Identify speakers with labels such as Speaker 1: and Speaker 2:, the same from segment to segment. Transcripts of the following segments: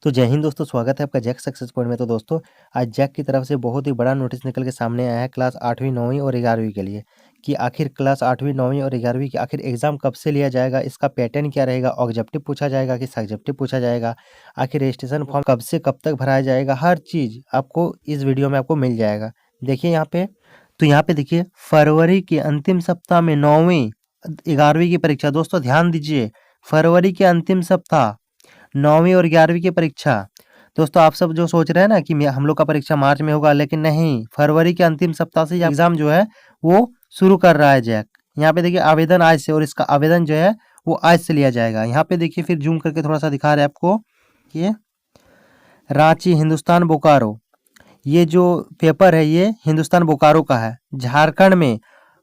Speaker 1: तो जय हिंद दोस्तों, स्वागत है आपका जैक सक्सेस पॉइंट में। तो दोस्तों, आज जैक की तरफ से बहुत ही बड़ा नोटिस निकल के सामने आया है क्लास 8वीं 9वीं और 11वीं के लिए कि आखिर क्लास 8वीं 9वीं और 11वीं की आखिर एग्ज़ाम कब से लिया जाएगा, इसका पैटर्न क्या रहेगा, ऑब्जेक्टिव पूछा जाएगा कि सब्जेक्टिव पूछा जाएगा, आखिर रजिस्ट्रेशन फॉर्म कब से कब तक भराया जाएगा, हर चीज़ आपको इस वीडियो में आपको मिल जाएगा। देखिए यहाँ पे, तो यहाँ पे देखिए फरवरी के अंतिम सप्ताह में 9वीं 11वीं की परीक्षा। दोस्तों ध्यान दीजिए, फरवरी के अंतिम सप्ताह 9वीं और 11वीं की परीक्षा। दोस्तों आप सब जो सोच रहे हैं ना कि हम लोग का परीक्षा मार्च में होगा, लेकिन नहीं, फरवरी के अंतिम सप्ताह से एग्जाम जो है वो शुरू कर रहा है जैक। यहाँ पे देखिए आवेदन आज से, और इसका आवेदन जो है वो आज से लिया जाएगा। यहाँ पे देखिए, फिर जूम करके थोड़ा सा दिखा रहे हैं आपको, ये रांची हिंदुस्तान बोकारो, ये जो पेपर है ये हिंदुस्तान बोकारो का है। झारखंड में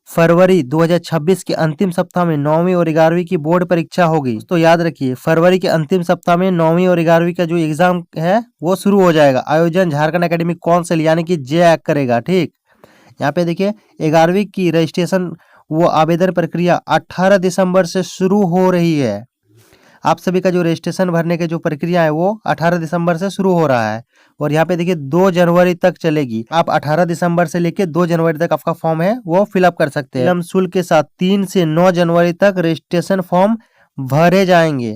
Speaker 1: फरवरी 2026 के अंतिम सप्ताह में 9वीं और 11वीं की बोर्ड परीक्षा होगी। तो याद रखिए, फरवरी के अंतिम सप्ताह में 9वीं और 11वीं का जो एग्जाम है वो शुरू हो जाएगा। आयोजन झारखंड एकेडमिक काउंसिल यानी कि जैक करेगा। ठीक, यहाँ पे देखिए 11वीं की रजिस्ट्रेशन वो आवेदन प्रक्रिया 18 दिसंबर से शुरू हो रही है। आप सभी का जो रजिस्ट्रेशन भरने की जो प्रक्रिया है वो 18 दिसंबर से शुरू हो रहा है, और यहाँ पे देखिए 2 जनवरी तक चलेगी। आप 18 दिसंबर से लेके 2 जनवरी तक आपका फॉर्म है वो फिलअप कर सकते हैं। निलम शुल्क के साथ 3 से 9 जनवरी तक रजिस्ट्रेशन फॉर्म भरे जाएंगे।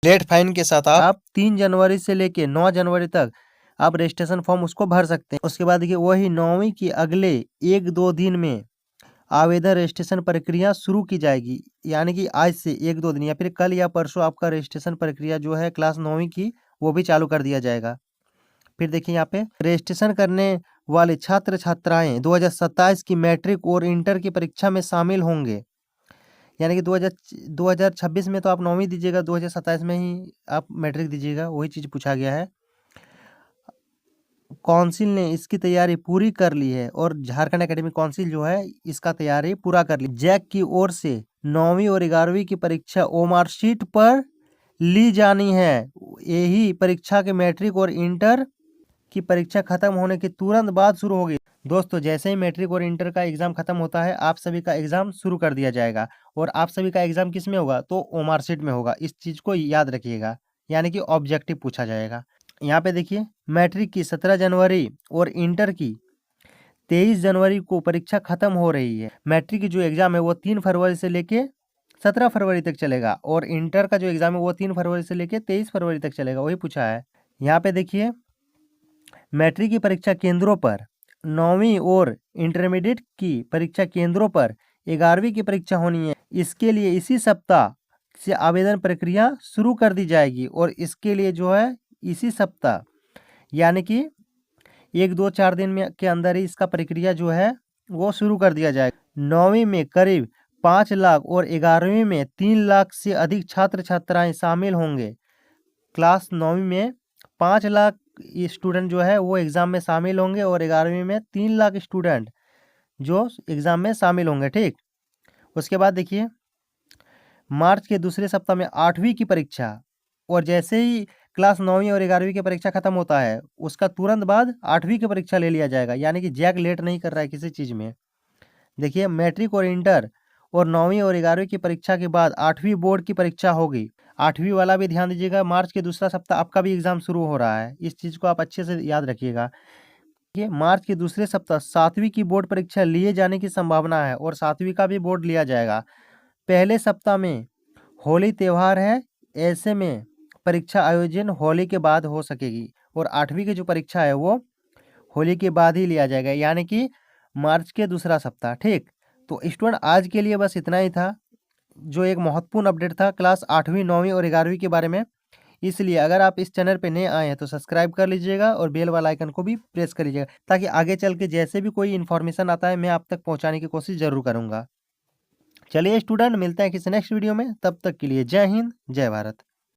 Speaker 1: लेट फाइन के साथ आप 3 जनवरी से लेके 9 जनवरी तक आप रजिस्ट्रेशन फॉर्म उसको भर सकते हैं। उसके बाद देखिए वही 9वीं की अगले 1-2 दिन में आवेदन रजिस्ट्रेशन प्रक्रिया शुरू की जाएगी, यानी कि आज से 1-2 दिन या फिर कल या परसों आपका रजिस्ट्रेशन प्रक्रिया जो है क्लास 9वीं की वो भी चालू कर दिया जाएगा। फिर देखिए यहाँ पे रजिस्ट्रेशन करने वाले छात्र छात्राएं 2027 की मैट्रिक और इंटर की परीक्षा में शामिल होंगे। यानी कि 2026 में तो आप 9वीं दीजिएगा, 2027 में ही आप मैट्रिक दीजिएगा, वही चीज़ पूछा गया है। काउंसिल ने इसकी तैयारी पूरी कर ली है, और झारखंड एकेडमिक काउंसिल जो है इसका तैयारी पूरा कर ली। जैक की ओर से 9वीं और 11वीं की परीक्षा ओमार शीट पर ली जानी है। यही परीक्षा के मैट्रिक और इंटर की परीक्षा खत्म होने के तुरंत बाद शुरू होगी। दोस्तों जैसे ही मैट्रिक और इंटर का एग्जाम खत्म होता है, आप सभी का एग्जाम शुरू कर दिया जाएगा। और आप सभी का एग्जाम किस में होगा, तो ओमार शीट में होगा। इस चीज को याद रखिएगा, यानी कि ऑब्जेक्टिव पूछा जाएगा। यहाँ पे देखिए, मैट्रिक की 17 जनवरी और इंटर की 23 जनवरी को परीक्षा खत्म हो रही है। मैट्रिक की जो एग्जाम है वो 3 फरवरी से लेके 17 फरवरी तक चलेगा, और इंटर का जो एग्जाम है वो 3 फरवरी से लेके 23 फरवरी तक चलेगा, वही पूछा है। यहाँ पे देखिए, मैट्रिक की परीक्षा केंद्रों पर 9वीं और इंटरमीडिएट की परीक्षा केंद्रों पर 11वीं की परीक्षा होनी है। इसके लिए इसी सप्ताह से आवेदन प्रक्रिया शुरू कर दी जाएगी, और इसके लिए जो है इसी सप्ताह यानी कि 1-2-4 दिन में के अंदर ही इसका प्रक्रिया जो है वो शुरू कर दिया जाएगा। 9वीं में करीब 5 लाख और 11वीं में 3 लाख से अधिक छात्र छात्राएं शामिल होंगे। क्लास 9वीं में 5 लाख स्टूडेंट जो है वो एग्ज़ाम में शामिल होंगे, और 11वीं में 3 लाख स्टूडेंट जो एग्ज़ाम में शामिल होंगे। ठीक, उसके बाद देखिए, मार्च के दूसरे सप्ताह में 8वीं की परीक्षा, और जैसे ही क्लास 9वीं और 11वीं की परीक्षा खत्म होता है उसका तुरंत बाद 8वीं की परीक्षा ले लिया जाएगा। यानी कि जैक लेट नहीं कर रहा है किसी चीज़ में। देखिए, मैट्रिक और इंटर और 9वीं और 11वीं की परीक्षा के बाद 8वीं बोर्ड की परीक्षा होगी। 8वीं वाला भी ध्यान दीजिएगा, मार्च के दूसरा सप्ताह आपका भी एग्जाम शुरू हो रहा है। इस चीज़ को आप अच्छे से याद रखिएगा। ये मार्च के दूसरे सप्ताह 7वीं की बोर्ड परीक्षा लिए जाने की संभावना है, और 7वीं का भी बोर्ड लिया जाएगा। पहले सप्ताह में होली त्यौहार है, ऐसे में परीक्षा आयोजन होली के बाद हो सकेगी, और 8वीं की जो परीक्षा है वो होली के बाद ही लिया जाएगा, यानी कि मार्च के दूसरा सप्ताह। ठीक, तो स्टूडेंट आज के लिए बस इतना ही था, जो एक महत्वपूर्ण अपडेट था क्लास 8वीं 9वीं और 11वीं के बारे में। इसलिए अगर आप इस चैनल पे नए आए हैं तो सब्सक्राइब कर लीजिएगा, और बेल वाला आइकन को भी प्रेस कर लीजिएगा, ताकि आगे चल के जैसे भी कोई इन्फॉर्मेशन आता है मैं आप तक पहुँचाने की कोशिश ज़रूर करूँगा। चलिए स्टूडेंट, मिलते हैं किसी नेक्स्ट वीडियो में, तब तक के लिए जय हिंद, जय भारत।